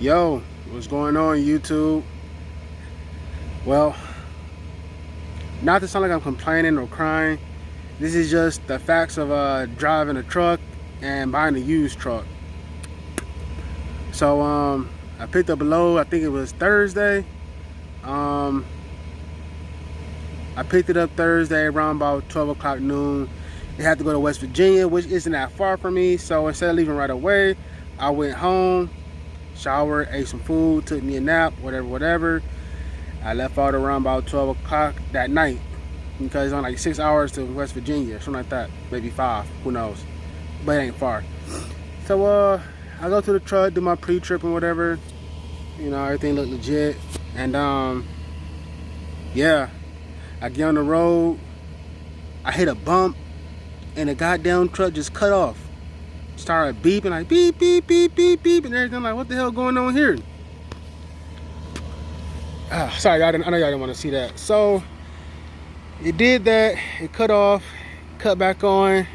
Yo, what's going on, YouTube? Well, not to sound like I'm complaining or crying, this is just the facts of driving a truck and buying a used truck. So I picked up a load. I think it was Thursday. Um, I picked it up Thursday around about 12 o'clock noon. It had to go to West Virginia, which isn't that far from me. So instead of leaving right away, I went home, showered, ate some food, took me a nap, whatever. I left out around about 12 o'clock that night because it's on like 6 hours to West Virginia, something like that, maybe 5, who knows, but it ain't far. So I go to the truck, do my pre-trip and whatever, everything looked legit, and yeah, I get on the road, I hit a bump, and the goddamn truck just cut off. Started beeping, like beep, beep, beep, beep, beep, and everything. Like, what the hell going on here? Sorry, I know y'all didn't want to see that. So it did that. It cut off, cut back on.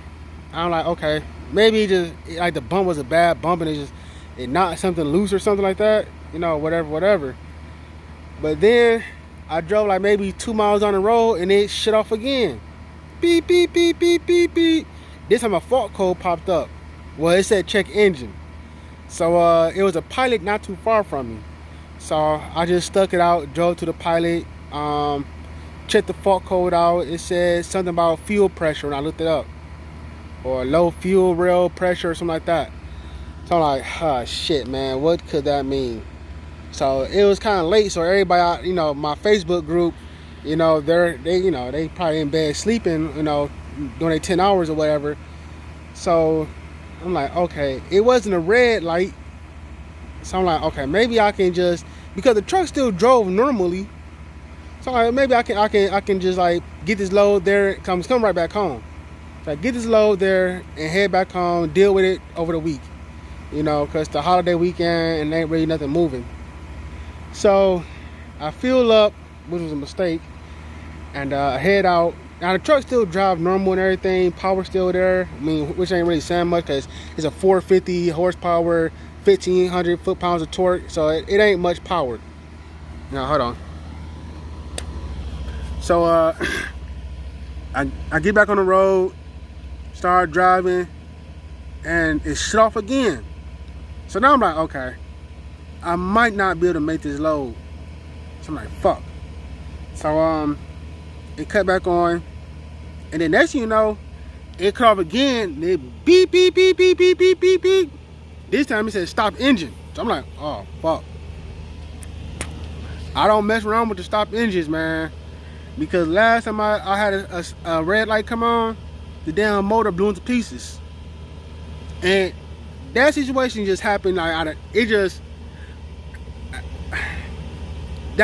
I'm like, okay, maybe just like the bump was a bad bump and it knocked something loose or something like that. Whatever. But then I drove like maybe 2 miles on the road and it shut off again. Beep, beep, beep, beep, beep, beep. This time a fault code popped up. Well, it said check engine. So it was a Pilot not too far from me. So I just stuck it out, drove to the Pilot, checked the fault code out. It said something about fuel pressure when I looked it up. Or low fuel rail pressure or something like that. So I'm like, oh shit, man, what could that mean? So it was kind of late, so everybody, my Facebook group, they probably in bed sleeping, doing their 10 hours or whatever. So I'm like, okay, it wasn't a red light. So I'm like, okay, maybe I can just, because the truck still drove normally. So I'm like, maybe I can just like get this load there, come right back home. So I get this load there and head back home, deal with it over the week, because the holiday weekend and ain't really nothing moving. So I fuel up, which was a mistake, and head out. Now the truck still drive normal and everything, power still there. I mean, which ain't really saying much because it's a 450 horsepower, 1,500 foot-pounds of torque, so it ain't much power. Now hold on. So I get back on the road, start driving, and it shut off again. So now I'm like, okay, I might not be able to make this load. So I'm like, fuck. So it cut back on, and then next thing you know, it cut off again. It beep, beep, beep, beep, beep, beep, beep, beep. This time it said stop engine. So I'm like, oh fuck. I don't mess around with the stop engines, man, because last time I had a red light come on, the damn motor blew into pieces, and that situation just happened. That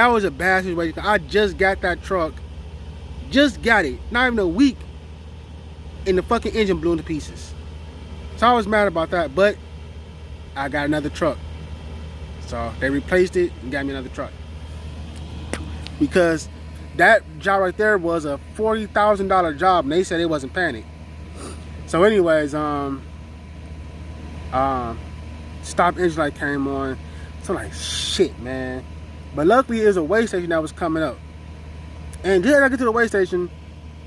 was a bad situation. I just got that truck. Just got it. Not even a week. And the fucking engine blew into pieces. So I was mad about that. But I got another truck. So they replaced it and got me another truck. Because that job right there was a $40,000 job. And they said it wasn't paying it. So anyways, stop engine light came on. So I'm like, shit, man. But luckily it was a weigh station that was coming up. And just as I get to the weigh station,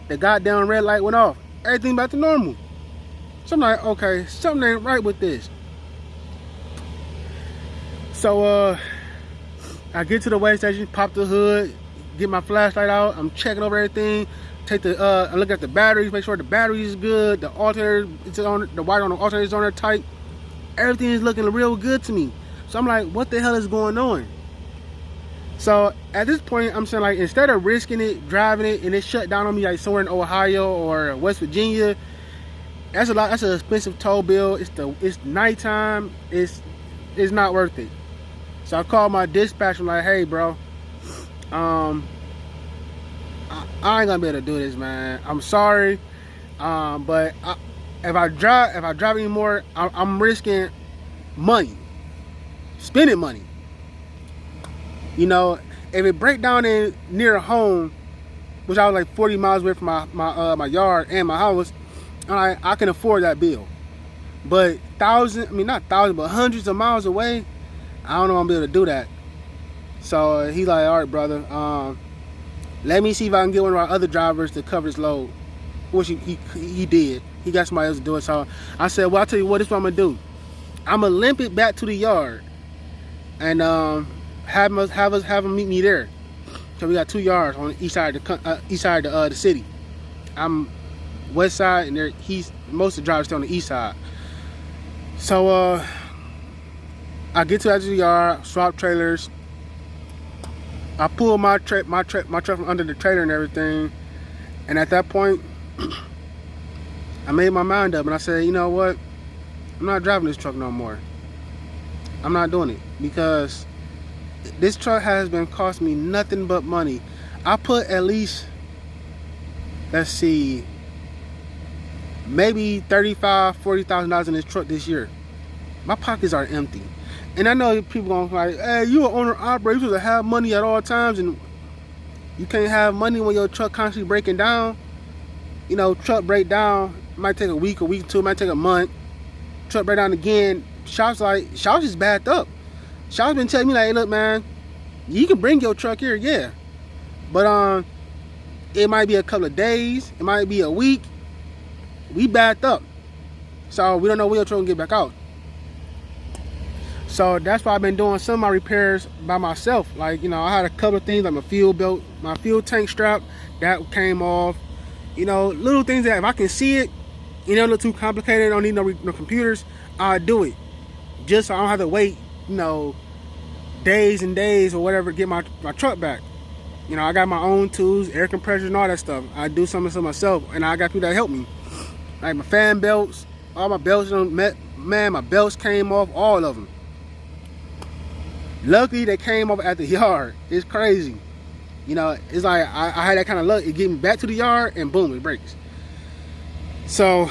the goddamn red light went off. Everything back to normal. So I'm like, okay, something ain't right with this. So I get to the weigh station, pop the hood, get my flashlight out. I'm checking over everything. Take I look at the batteries, make sure the battery is good. The alternator is on, the wire on the alternator is on there tight. Everything is looking real good to me. So I'm like, what the hell is going on? So at this point, I'm saying, like, instead of risking it, driving it, and it shut down on me like somewhere in Ohio or West Virginia, that's a lot. That's an expensive toll bill. It's nighttime. It's not worth it. So I called my dispatcher. I'm like, hey, bro, I ain't gonna be able to do this, man. I'm sorry, but if I drive anymore, I'm risking money, spending money. If it break down in near home, which I was like 40 miles away from my yard and my house, I can afford that bill. But not thousands, but hundreds of miles away, I don't know if I'm gonna be able to do that. So he's like, all right, brother. Let me see if I can get one of our other drivers to cover this load. Which he did. He got somebody else to do it. So I said, well, I'll tell you what, this is what I'm gonna do. I'm gonna limp it back to the yard and have them meet me there. So we got 2 yards on the east side of the city. I'm west side, and most of the drivers stay on the east side. So I get to the yard, swap trailers. I pull my truck from under the trailer and everything. And at that point, I made my mind up, and I said, you know what? I'm not driving this truck no more. I'm not doing it, because this truck has been costing me nothing but money. I put at least, let's see, maybe $35,000-$40,000 in this truck this year. My pockets are empty. And I know people gonna like, hey, you an owner operator, you supposed to have money at all times, and you can't have money when your truck constantly breaking down. You know, truck break down, might take a week or two, might take a month. Truck break down again. Shop's just backed up. Shop's been telling me like, hey, look, man, you can bring your truck here, yeah, but it might be a couple of days, it might be a week. We backed up, so we don't know when your truck can get back out. So that's why I've been doing some of my repairs by myself. Like, you know, I had a couple of things like my fuel belt, my fuel tank strap, that came off. You know, little things that if I can see it, you know, look too complicated, don't need no computers, I'll do it. Just so I don't have to wait, you know, days and days or whatever to get my truck back. You know, I got my own tools, air compressors and all that stuff. I do some of it myself, and I got people that help me. Like my fan belts, all my belts, man, my belts came off, all of them. Luckily, they came off at the yard. It's crazy. You know, it's like I had that kind of luck. It get me back to the yard, and boom, it breaks. So,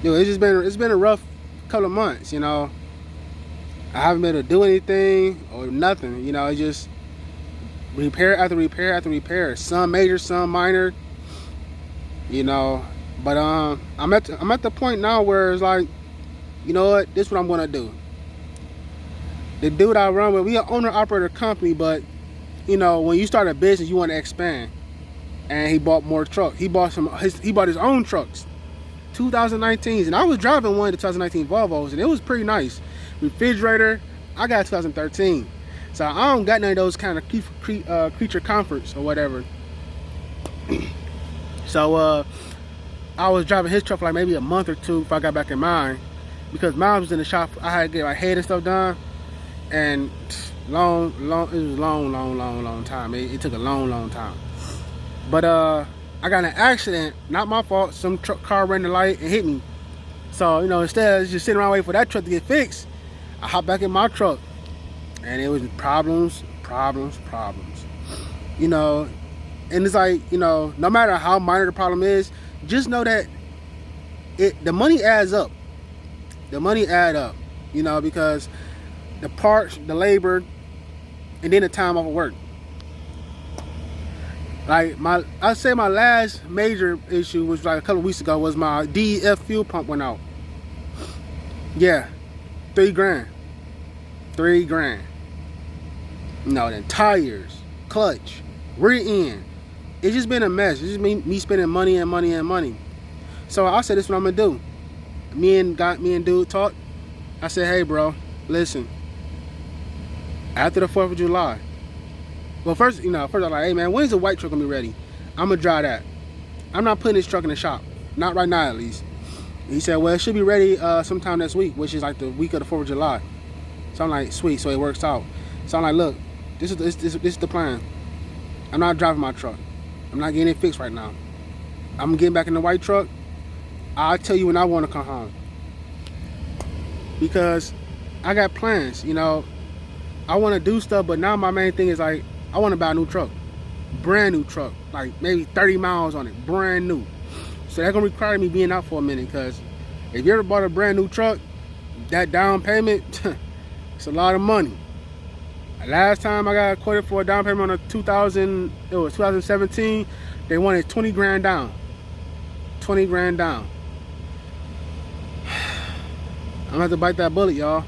you know, it's been a rough couple of months. You know, I haven't been able to do anything or nothing. You know, it's just repair after repair after repair. Some major, some minor. You know, but I'm at the point now where it's like, you know what, this is what I'm gonna do. The dude I run with, we an owner operator company, but you know, when you start a business, you want to expand. And he bought more trucks. He bought his own trucks, 2019s, and I was driving one of the 2019 Volvos, and it was pretty nice. Refrigerator, I got 2013, so I don't got none of those kind of creature comforts or whatever. So I was driving his truck for like maybe a month or two before I got back in mine, because mine was in the shop. I had to get my head and stuff done, and it was a long time. It took a long time. But I got in an accident, not my fault. Some car ran the light and hit me. So, you know, instead of just sitting around waiting for that truck to get fixed, I hopped back in my truck, and it was problems. You know, and it's like, you know, no matter how minor the problem is, just know that the money adds up. The money add up, you know, because the parts, the labor, and then the time off of work. Like I'd say my last major issue was like a couple of weeks ago, was my DEF fuel pump went out. Yeah, $3 grand. You know, then tires, clutch, rear end. It's just been a mess. It's just me spending money. So I said, this is what I'm gonna do. Me and dude talked. I said, hey bro, listen. After the 4th of July. Well, first I was like, hey man, when's the white truck gonna be ready? I'm gonna drive that. I'm not putting this truck in the shop. Not right now, at least. He said, well, it should be ready sometime next week, which is like the week of the 4th of July. So I'm like, sweet, so it works out. So I'm like, look, this is the plan. I'm not driving my truck. I'm not getting it fixed right now. I'm getting back in the white truck. I'll tell you when I want to come home. Because I got plans, you know. I want to do stuff, but now my main thing is like, I want to buy a new truck. Brand new truck. Like maybe 30 miles on it. Brand new. So that's going to require me being out for a minute, because if you ever bought a brand new truck, that down payment, it's a lot of money. Last time I got quoted for a down payment on a 2017, they wanted 20 grand down. 20 grand down. I'm gonna have to bite that bullet, y'all.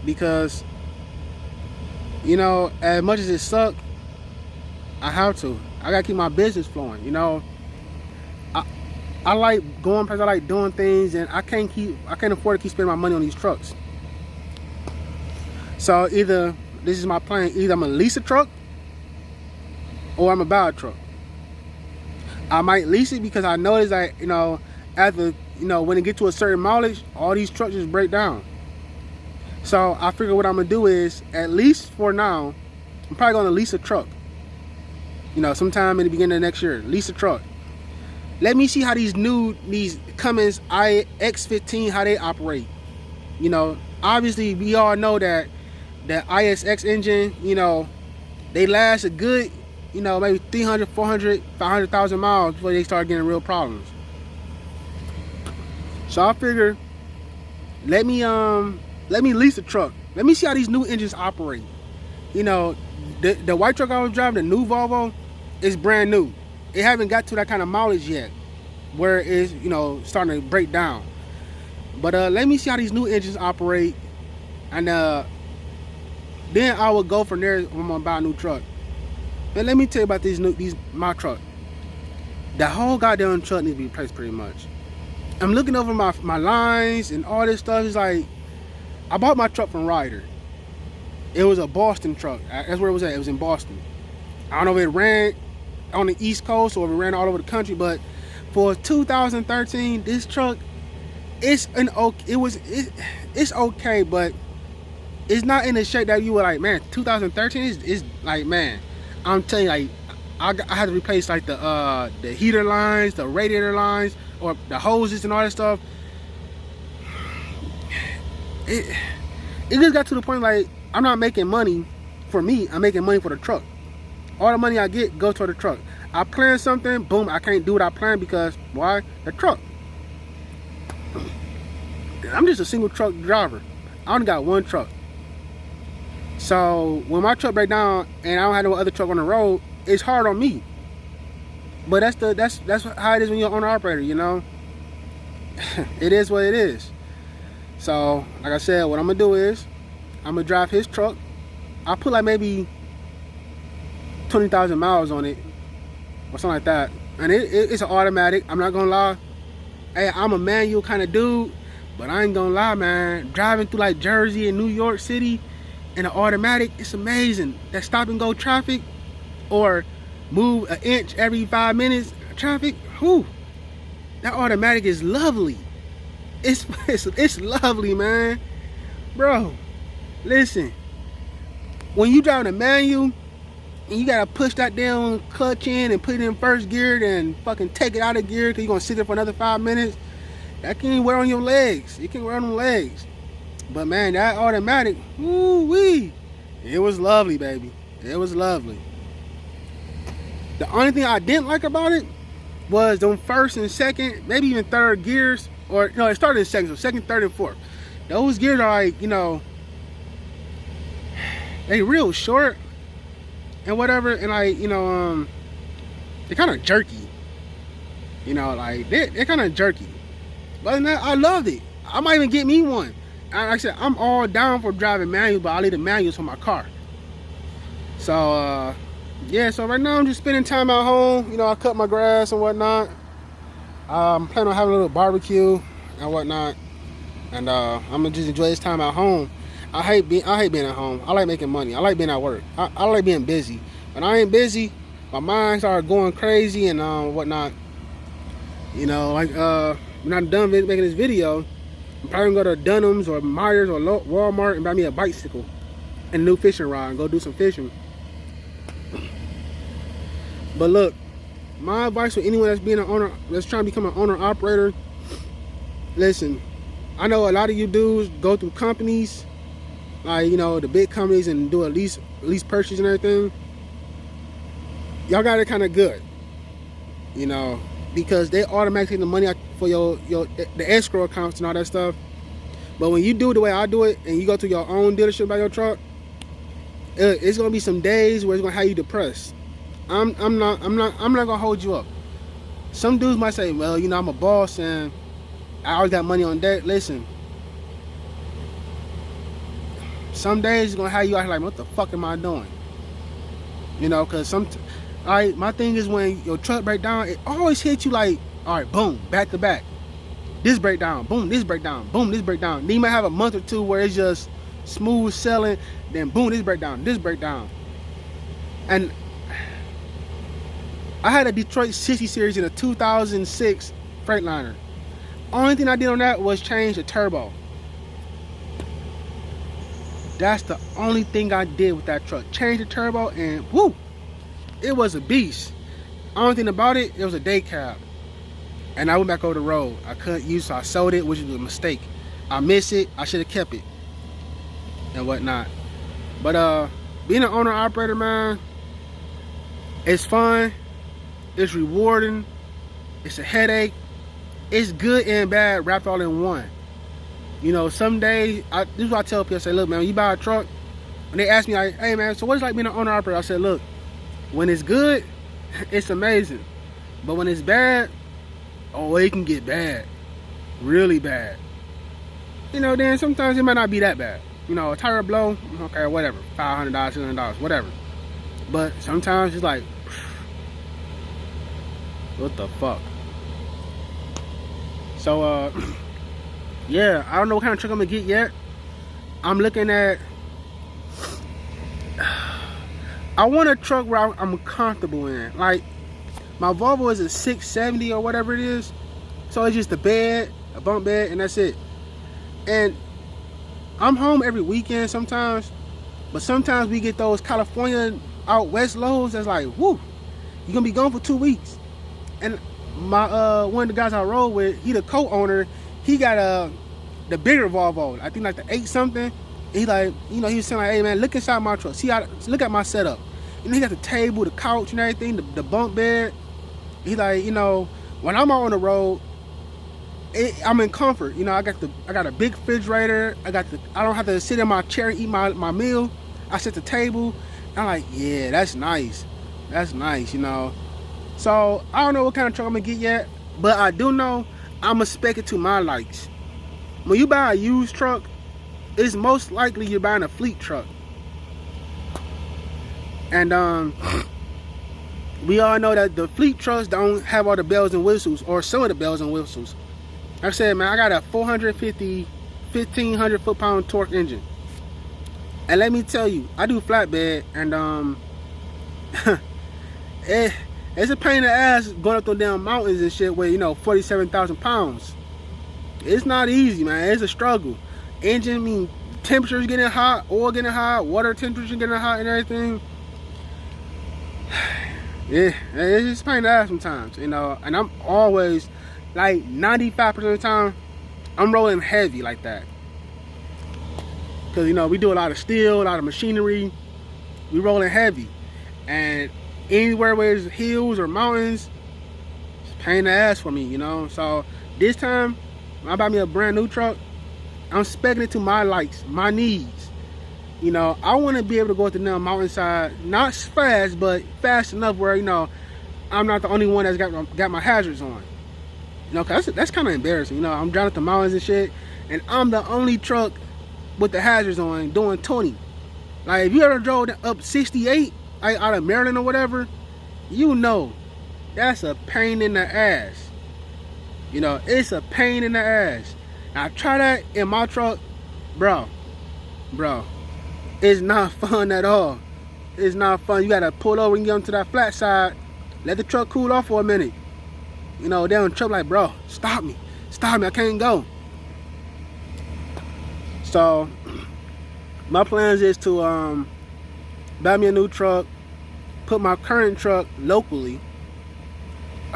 because, you know, as much as it sucks, I have to. I gotta keep my business flowing. You know, I like going places. I like doing things, and I can't afford to keep spending my money on these trucks. So either this is my plan. Either I'm gonna lease a truck, or I'm gonna buy a truck. I might lease it because I notice that, you know, after, you know, when it get to a certain mileage, all these trucks just break down. So I figure what I'm gonna do is, at least for now, I'm probably gonna lease a truck. You know, sometime in the beginning of next year, lease a truck. Let me see how these Cummins iX15, how they operate. You know, obviously we all know that the ISX engine, you know, they last a good, you know, maybe 300, 400, 500,000 miles before they start getting real problems. So I figure, let me lease a truck. Let me see how these new engines operate. You know, the white truck I was driving, the new Volvo, is brand new. It haven't got to that kind of mileage yet, where it's, you know, starting to break down. But let me see how these new engines operate, and then I will go from there when I'm gonna buy a new truck. And let me tell you about my truck. The whole goddamn truck needs to be replaced pretty much. I'm looking over my lines and all this stuff. It's like, I bought my truck from Ryder. It was a Boston truck. That's where it was at. It was in Boston. I don't know if it ran on the East Coast or if it ran all over the country, but for 2013, this truck, it's okay, but it's not in the shape that you were like, man, 2013 is like, man, I'm telling you, like, I had to replace like the heater lines, the radiator lines, or the hoses and all that stuff. It just got to the point like, I'm not making money for me, I'm making money for the truck. All the money I get goes toward the truck. I plan something, boom, I can't do what I planned because, why? The truck. I'm just a single truck driver. I only got one truck. So when my truck breaks down and I don't have no other truck on the road, it's hard on me. But that's how it is when you're an owner operator, you know. It is what it is. So like I said, what I'm gonna do is I'm gonna drive his truck. I put like maybe 20,000 miles on it or something like that, and it's an automatic. I'm not gonna lie, hey, I'm a manual kind of dude, but I ain't gonna lie, man, driving through like Jersey and New York City in an automatic, it's amazing. That stop and go traffic, or move an inch every 5 minutes traffic, whew, that automatic is lovely. It's lovely, man. Bro, listen, when you driving a manual and you gotta push that damn clutch in and put it in first gear and fucking take it out of gear because you're gonna sit there for another 5 minutes, that can wear on your legs. It can wear on the legs. But man, that automatic, woo-wee, it was lovely, baby. It was lovely. The only thing I didn't like about it was them first and second, maybe even third gears, or no, it started in second, so second, third, and fourth. Those gears are like, you know, they real short and whatever, and like, you know, they're kind of jerky. You know, like they're kind of jerky. But other than that, I loved it. I might even get me one. Like I said, I'm all down for driving manual, but I leave the manuals for my car. So yeah, so right now I'm just spending time at home. You know, I cut my grass and whatnot. I'm planning on having a little barbecue and whatnot, and I'm gonna just enjoy this time at home. I hate being at home. I like making money. I like being at work. I like being busy. When I ain't busy, my mind started going crazy and whatnot. You know, like when I'm done making this video, I'm probably gonna go to Dunham's or Myers or Walmart and buy me a bicycle and a new fishing rod and go do some fishing. But look, my advice for anyone that's being an owner, that's trying to become an owner operator, listen, I know a lot of you dudes go through companies, like, you know, the big companies, and do a lease purchase and everything. Y'all got it kind of good, you know, because they automatically take the money out for the escrow accounts and all that stuff. But when you do it the way I do it, and you go to your own dealership by your truck, it's gonna be some days where it's gonna have you depressed. I'm not gonna hold you up. Some dudes might say, well, you know, I'm a boss and I always got money on deck. Listen, some days it's gonna have you out here like, what the fuck am I doing? You know, cause alright, my thing is when your truck break down, it always hits you like, alright, boom, back to back. This breakdown, boom, this breakdown, boom, this breakdown. Then you might have a month or two where it's just smooth selling, then boom, this breakdown, this breakdown. And I had a Detroit 60 series in a 2006 Freightliner. Only thing I did on that was change the turbo. That's the only thing I did with that truck. Change the turbo and woo, it was a beast. Only thing about it, it was a day cab. And I went back over the road. I couldn't use it, so I sold it, which was a mistake. I missed it, I should have kept it and whatnot. But being an owner operator, man, it's fun, it's rewarding, it's a headache, it's good and bad wrapped all in one. You know, some days, this is what I tell people. I say, look, man, when you buy a truck, when they ask me, like, hey, man, so what's it like being an owner operator? I said, look, when it's good, it's amazing. But when it's bad, oh, it can get bad. Really bad. You know, then sometimes it might not be that bad. You know, a tire blow, okay, whatever. $500, $600, whatever. But sometimes it's like, what the fuck? So, yeah, I don't know what kind of truck I'm gonna get yet. I'm looking at, I want a truck where I'm comfortable in. Like, my Volvo is a 670 or whatever it is. So it's just a bed, a bunk bed, and that's it. And I'm home every weekend sometimes, but sometimes we get those California out west loads that's like, whoo, you're gonna be gone for 2 weeks. And my one of the guys I rode with, he the co-owner, he got the bigger Volvo, I think like the 8 something. He like, you know, he was saying like, hey man, look inside my truck, see how, look at my setup. You know, he got the table, the couch and everything, the bunk bed. He like, you know, when I'm out on the road, I'm in comfort. You know, I got a big refrigerator. I don't have to sit in my chair and eat my meal. I set the table. I'm like, yeah, that's nice. That's nice, you know. So I don't know what kind of truck I'm gonna get yet, but I do know I'm gonna spec it to my likes. When you buy a used truck, it's most likely you're buying a fleet truck. And we all know that the fleet trucks don't have all the bells and whistles, or some of the bells and whistles. Like I said, man, I got a 450, 1,500 foot-pound torque engine. And let me tell you, I do flatbed, and it's a pain in the ass going up those damn mountains and shit with, you know, 47,000 pounds. It's not easy, man. It's a struggle. Engine, I mean, temperatures getting hot, oil getting hot, water temperature getting hot and everything. Yeah, it's just a pain in the ass sometimes, you know. And I'm always, like 95% of the time, I'm rolling heavy like that. Because, you know, we do a lot of steel, a lot of machinery. We rolling heavy. And anywhere where there's hills or mountains, it's a pain in the ass for me, you know. So this time, when I buy me a brand new truck, I'm speccing it to my likes, my needs. You know, I want to be able to go up the damn mountainside, not fast, but fast enough where, you know, I'm not the only one that's got my hazards on. You know, cause that's kind of embarrassing. You know, I'm driving up the mountains and shit, and I'm the only truck with the hazards on doing 20. Like, if you ever drove up 68 out of Maryland or whatever, you know that's a pain in the ass. You know, it's a pain in the ass. Now, try that in my truck, bro, it's not fun at all. It's not fun. You gotta pull over and get onto that flat side, let the truck cool off for a minute. You know, they're on the truck like, bro, stop me, I can't go. So my plans is to buy me a new truck, put my current truck locally.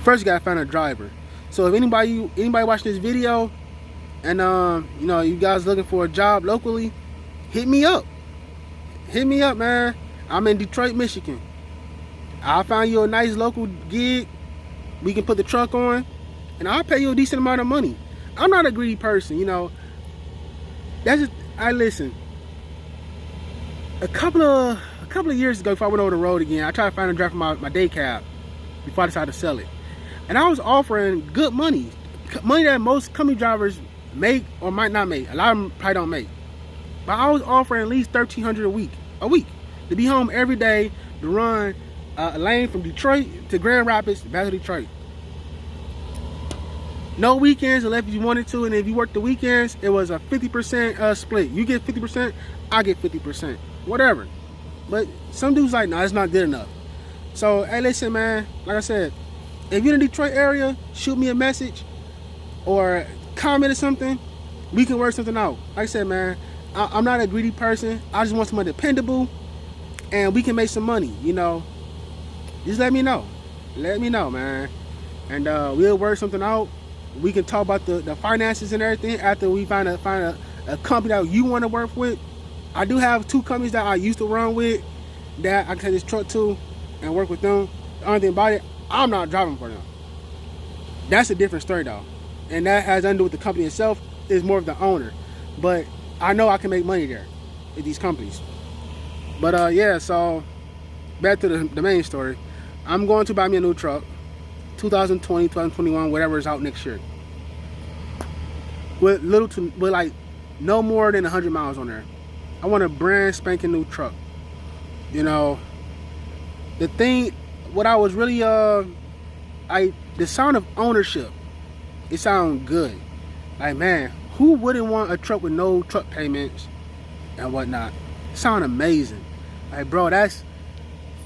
First, you gotta find a driver. So if anybody watching this video, and you know, you guys looking for a job locally, hit me up. Hit me up, man. I'm in Detroit, Michigan. I'll find you a nice local gig. We can put the truck on, and I'll pay you a decent amount of money. I'm not a greedy person, you know. That's just, listen. A couple of years ago, before I went over the road again, I tried to find a driver for my day cab before I decided to sell it. And I was offering good money that most company drivers make or might not make. A lot of them probably don't make. But I was offering at least $1,300 a week to be home every day to run a lane from Detroit to Grand Rapids back to Detroit. No weekends unless you wanted to, and if you worked the weekends, it was a 50% split. You get 50%, I get 50%, whatever. But some dudes like, no, it's not good enough. So, hey, listen, man, like I said, if you're in the Detroit area, shoot me a message or comment or something. We can work something out. Like I said, man, I'm not a greedy person. I just want someone dependable, and we can make some money, you know. Just let me know. Let me know, man. And we'll work something out. We can talk about the finances and everything after we find a company that you want to work with. I do have 2 companies that I used to run with that I can take this truck to and work with them. The only thing about it, I'm not driving for them. That's a different story though. And that has nothing to do with the company itself. It's more of the owner. But I know I can make money there with these companies. But yeah, so back to the main story. I'm going to buy me a new truck. 2020, 2021, whatever is out next year. With like no more than 100 miles on there. I want a brand spanking new truck. You know, the thing, what I was really, the sound of ownership, it sounds good. Like, man, who wouldn't want a truck with no truck payments and whatnot? It sounds amazing. Like, bro, that's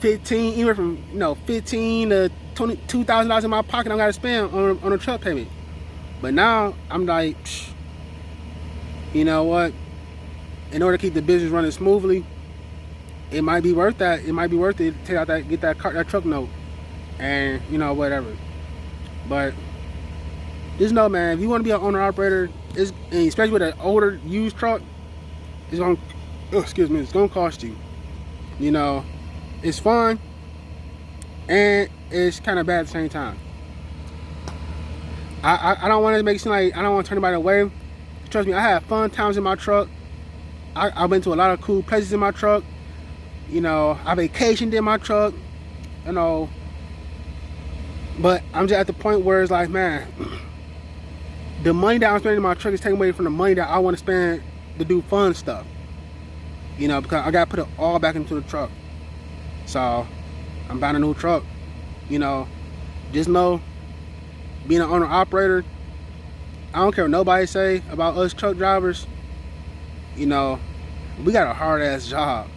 15, even from, you know, 15 to $22,000 in my pocket I gotta spend on a truck payment. But now I'm like, you know what? In order to keep the business running smoothly, it might be worth that. It might be worth it to take out get that truck note, and you know, whatever. But just know, man, if you want to be an owner operator, and especially with an older used truck, it's gonna it's gonna cost you. You know, it's fun and it's kind of bad at the same time. I don't want to make it seem like I don't want to turn anybody away. Trust me, I had fun times in my truck. I've been to a lot of cool places in my truck. You know, I vacationed in my truck. You know, but I'm just at the point where it's like, man, the money that I'm spending in my truck is taking away from the money that I want to spend to do fun stuff. You know, because I got to put it all back into the truck. So I'm buying a new truck. You know, just know, being an owner operator, I don't care what nobody say about us truck drivers. You know, we got a hard ass job.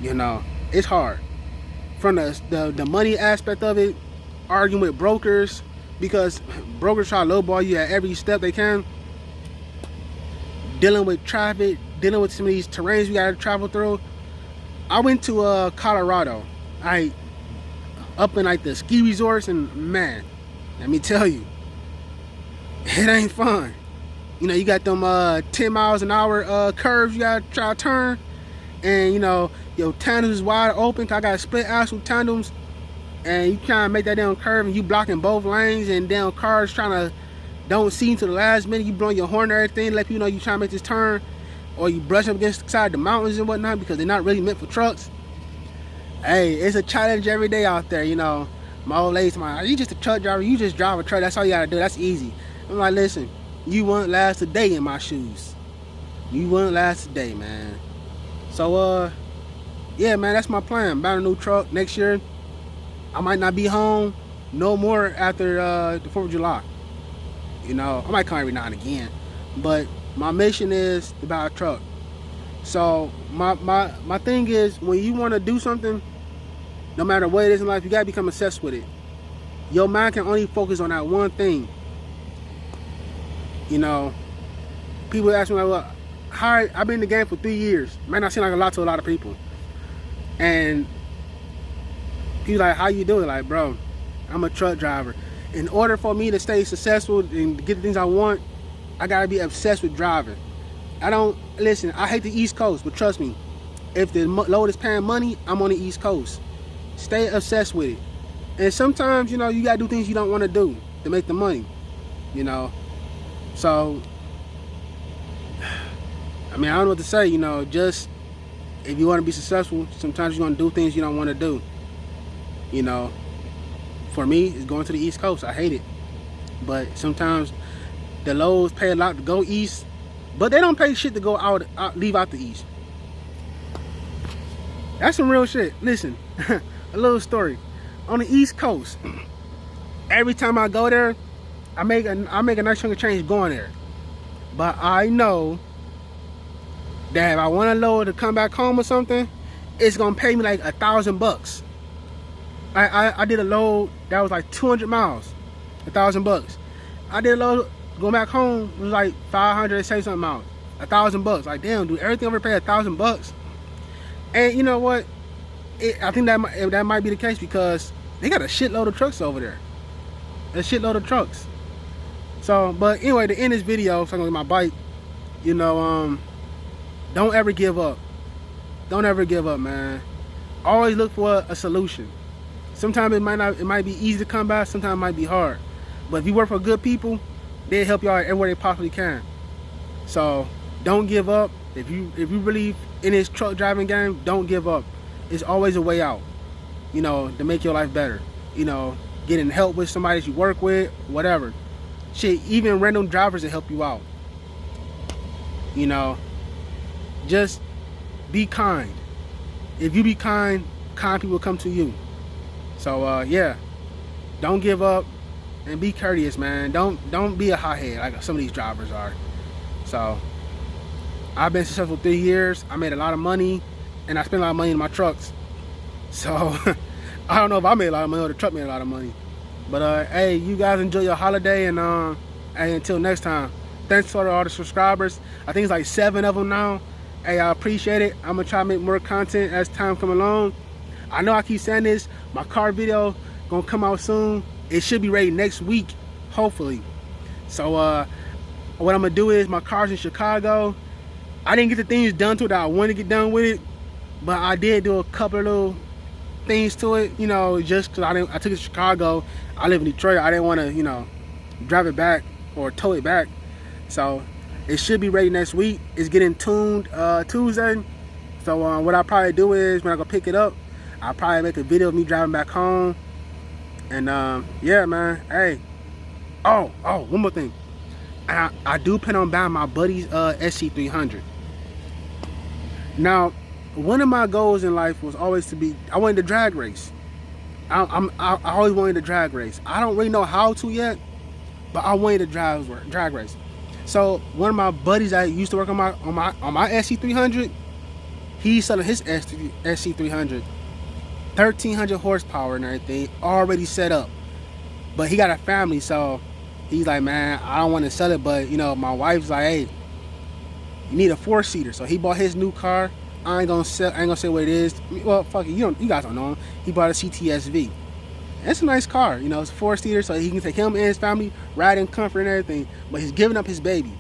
You know, it's hard. From the money aspect of it, arguing with brokers, because brokers try to lowball you at every step they can. Dealing with traffic, dealing with some of these terrains we gotta travel through. I went to Colorado, up in like the ski resorts, and man, let me tell you, it ain't fun. You know, you got them 10 miles an hour curves you gotta try to turn, and you know, your tandems is wide open, 'cause I got split axle tandems, and you trying to make that damn curve and you blocking both lanes, and damn cars trying to don't see until the last minute. You blowing your horn and everything, let people know you trying to make this turn, or you brush up against the side of the mountains and whatnot, because they're not really meant for trucks. Hey, it's a challenge every day out there. You know, my old lady's like, you just a truck driver, you just drive a truck, that's all you gotta do, that's easy. I'm like, listen, you won't last a day in my shoes. You won't last a day, man. So yeah, man, that's my plan. Buying a new truck next year. I might not be home no more after the 4th of July. You know, I might come every now and again, but my mission is to buy a truck. So my thing is, when you want to do something, no matter what it is in life, you gotta become obsessed with it. Your mind can only focus on that one thing. You know, people ask me like, well, I've been in the game for 3 years. Might not seem like a lot to a lot of people. And people like, how you doing? Like, bro, I'm a truck driver. In order for me to stay successful and get the things I want, I gotta be obsessed with driving. Listen, I hate the East Coast, but trust me, if the load is paying money, I'm on the East Coast. Stay obsessed with it. And sometimes, you know, you gotta do things you don't want to do to make the money, you know. So, I mean, I don't know what to say, you know, just if you want to be successful, sometimes you're going to do things you don't want to do. You know, for me, it's going to the East Coast. I hate it. But sometimes the loads pay a lot to go east, but they don't pay shit to go leave out the East. That's some real shit. Listen, a little story. On the East Coast, every time I go there, I make a nice chunk of change going there. But I know that if I want to load to come back home or something, it's gonna pay me like $1,000. I did a load that was like 200 miles, $1,000. I did a load going back home, it was like 570 something miles, $1,000. Like damn, dude, everything over pay $1,000. And you know what? I think that might be the case because they got a shitload of trucks over there. A shitload of trucks. So, but anyway, to end this video, so I'm gonna get my bike. You know, don't ever give up. Don't ever give up, man. Always look for a solution. Sometimes it might be easy to come by, sometimes it might be hard. But if you work for good people, they'll help you out everywhere they possibly can. So don't give up. If you really in this truck driving game, don't give up. It's always a way out, you know, to make your life better. You know, getting help with somebody that you work with, whatever. Shit, even random drivers will help you out. You know, just be kind. If you be kind, kind people come to you. So yeah, don't give up and be courteous, man. Don't be a hothead like some of these drivers are. So I've been successful 3 years. I made a lot of money, and I spent a lot of money in my trucks. So I don't know if I made a lot of money or the truck made a lot of money. But hey, you guys enjoy your holiday, and hey, until next time, thanks for all the subscribers. I think it's like 7 of them now. Hey, I appreciate it. I'm gonna try to make more content as time come along. I know I keep saying this, my car video gonna come out soon. It should be ready next week, hopefully. So what I'm gonna do is, my car's in Chicago. I didn't get the things done to it that I wanted to get done with it, but I did do a couple of little things to it, you know, just because I took it to Chicago. I live in Detroit. I didn't want to, you know, drive it back or tow it back. So it should be ready next week. It's getting tuned Tuesday. So what I'll probably do is, when I go pick it up, I'll probably make a video of me driving back home. And yeah, man. Hey, oh, one more thing. I do plan on buying my buddy's SC300. Now, one of my goals in life was always to be, I wanted to drag race. I always wanted to drag race. I don't really know how to yet, but I wanted to drag race. So one of my buddies that used to work on my SC300, he's selling his SC300, 1,300 horsepower and everything, already set up. But he got a family, so he's like, man, I don't want to sell it, but you know, my wife's like, hey, you need a 4-seater. So he bought his new car. I ain't gonna say what it is. Well, fuck it, you guys don't know him. He bought a CTSV. It's a nice car, you know. It's a 4-seater, so he can take him and his family, ride in comfort and everything. But he's giving up his baby.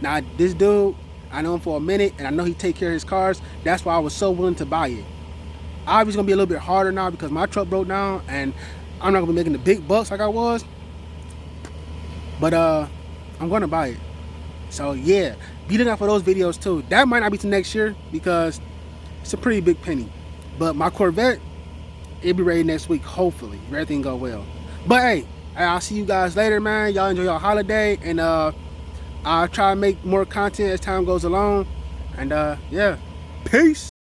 Now, this dude, I know him for a minute, and I know he take care of his cars. That's why I was so willing to buy it. Obviously, gonna be a little bit harder now because my truck broke down, and I'm not gonna be making the big bucks like I was. But I'm gonna buy it. So yeah, be looking out for those videos too. That might not be till next year because it's a pretty big penny. But my Corvette, it'll be ready next week, hopefully, if everything go well. But hey, I'll see you guys later, man. Y'all enjoy your holiday, and I'll try to make more content as time goes along. And yeah, peace.